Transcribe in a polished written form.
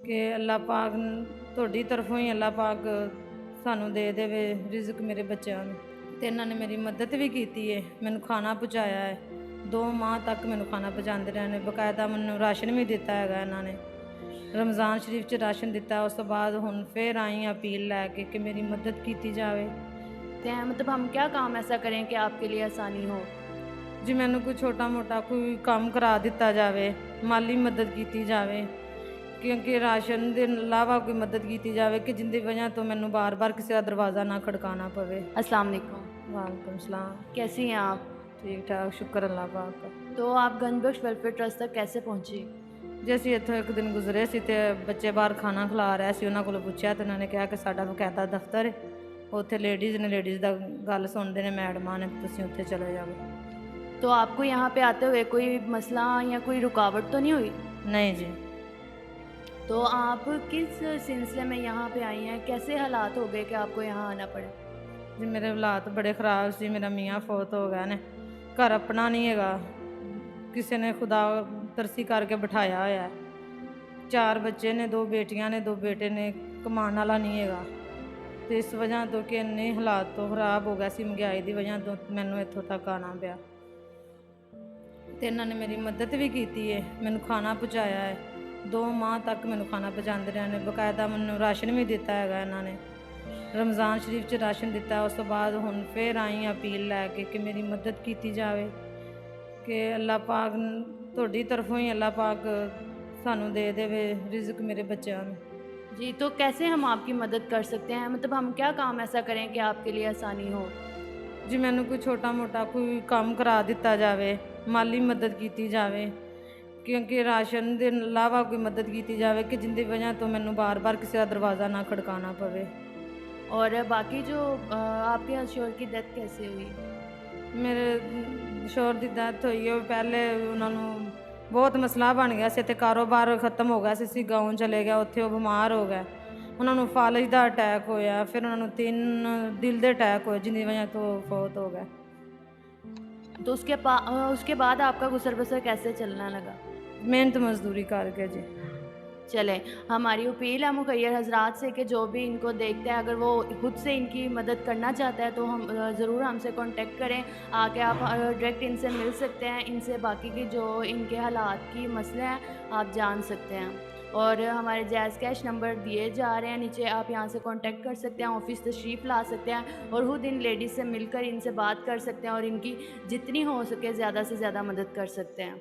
कि अल्लाह पाक ਤੁਹਾਡੀ ਤਰਫੋਂ ਹੀ ਅੱਲਾਹ ਪਾਕ ਸਾਨੂੰ ਦੇ ਦੇਵੇ ਰਿਜ਼ਕ ਮੇਰੇ ਬੱਚਿਆਂ ਨੂੰ। ਤੇ ਇਹਨਾਂ ਨੇ ਮੇਰੀ ਮਦਦ ਵੀ ਕੀਤੀ ਹੈ, ਮੈਨੂੰ ਖਾਣਾ ਪਹੁੰਚਾਇਆ ਹੈ। 2 ਮਾਹ ਤੱਕ ਮੈਨੂੰ ਖਾਣਾ ਪਹੁੰਚਾਉਂਦੇ ਰਹੇ ਨੇ, ਬਕਾਇਦਾ ਮੈਨੂੰ ਰਾਸ਼ਨ ਵੀ ਦਿੱਤਾ ਹੈਗਾ ਇਹਨਾਂ ਨੇ। ਰਮਜ਼ਾਨ ਸ਼ਰੀਫ 'ਚ ਰਾਸ਼ਨ ਦਿੱਤਾ, ਉਸ ਤੋਂ ਬਾਅਦ ਹੁਣ ਫਿਰ ਆਈ अपील लैके कि मेरी मदद की जाए। मतलब हम क्या काम ऐसा करें कि आपके लिए आसानी हो? जी मैनू कोई छोटा मोटा कोई काम करा दिता जाए, माली मदद की जाए, क्योंकि राशन के अलावा कोई मदद की जाए कि जिंदी वजह तो मैनू बार बार किसी का दरवाज़ा ना खड़काना पवे। अस्सलाम वालेकुम। वालेकुम सलाम। कैसी हैं आप? ठीक ठाक, शुक्र अल्लाह पाक का। तो आप गंजबख्श वेलफेयर ट्रस्ट तक कैसे पहुँची? जे असीं इत्थों एक दिन गुजरे सी ते बच्चे बाहर खाना खिला रहे सी, उन्हां कोलों पुछया ते उन्होंने कहा कि साडा बकायदा दफ्तर है, उत्थे लेडीज़ ने लेडीज़ दा गल सुनदे ने मैडमां ने, तुसीं उत्थे चले जाओ। तो आपको यहाँ पे आते हुए कोई मसला या कोई रुकावट तो नहीं हुई? नहीं जी। तो आप किस सिलसिले में यहाँ पे आई हैं? कैसे हालात हो गए कि आपको यहाँ आना पड़े? जी मेरे हालात बड़े ख़राब सी, मेरा मियाँ फौत हो गया ने, घर अपना नहीं हैगा, किसी ने खुदा तरसी करके बिठाया होया है। 4 बच्चे ने, 2 बेटियां ने, 2 बेटे ने, कमाने वाला नहीं हैगा। तो इस वजह तो कि इन्ने हालात तो खराब हो गए सी, महंगाई की वजह तो मैनू इत्थों तक आना पिया। तो इन्होंने मेरी मदद भी की है, मैनू खाना पहुँचाया है। 2 माह तक मैनू खाना पहुँचाते रहे ने, बकायदा मैनू राशन भी दिता है इन्होंने। रमज़ान शरीफ 'च राशन दिता, उस तो बाद हुण फिर आई अपील लैके कि मेरी मदद की जाए कि अल्लाह पाक ਤੁਹਾਡੀ तरफों ही अल्लाह पाक सानू दे देवे रिज़क मेरे बच्चों ਨੂੰ। जी, तो कैसे हम आपकी मदद कर सकते हैं? मतलब हम क्या काम ऐसा करें कि आपके लिए आसानी हो? जी मैनू कोई छोटा मोटा कोई काम करा दिता जाए, माली मदद की जाए, क्योंकि राशन के अलावा कोई मदद की जाए कि जिंदी वजह तो मैनू बार बार किसी का दरवाज़ा ना खड़काना पवे। और बाकी जो आपके शोहर की डेथ कैसे हुई? मेरे शोहर की डेथ हुई है, पहले उन्होंने बहुत मसला बन गया से, कारोबार खत्म हो गया सी, गाँव चले गए, उत्थे वो बीमार हो गए, उन्होंने फालज का अटैक होया, फिर उन्होंने 3 दिल के अटैक होए, जिंदी वजह तो फौत हो गए। तो उसके बाद आपका गुजर बसर कैसे चलना लगा? मेहनत मजदूरी करके जी। चले, हमारी अपील है मुखैर हजरात से कि जो भी इनको देखते हैं, अगर वो खुद से इनकी मदद करना चाहता है तो हम ज़रूर हमसे कांटेक्ट करें, आके आप डायरेक्ट इनसे मिल सकते हैं, इनसे बाकी की जो इनके हालात की मसले हैं आप जान सकते हैं। और हमारे जायज़ कैश नंबर दिए जा रहे हैं नीचे, आप यहाँ से कांटेक्ट कर सकते हैं, ऑफिस तशरीफ़ ला सकते हैं और खुद इन लेडीज़ से मिलकर इनसे बात कर सकते हैं और इनकी जितनी हो सके ज़्यादा से ज़्यादा मदद कर सकते हैं।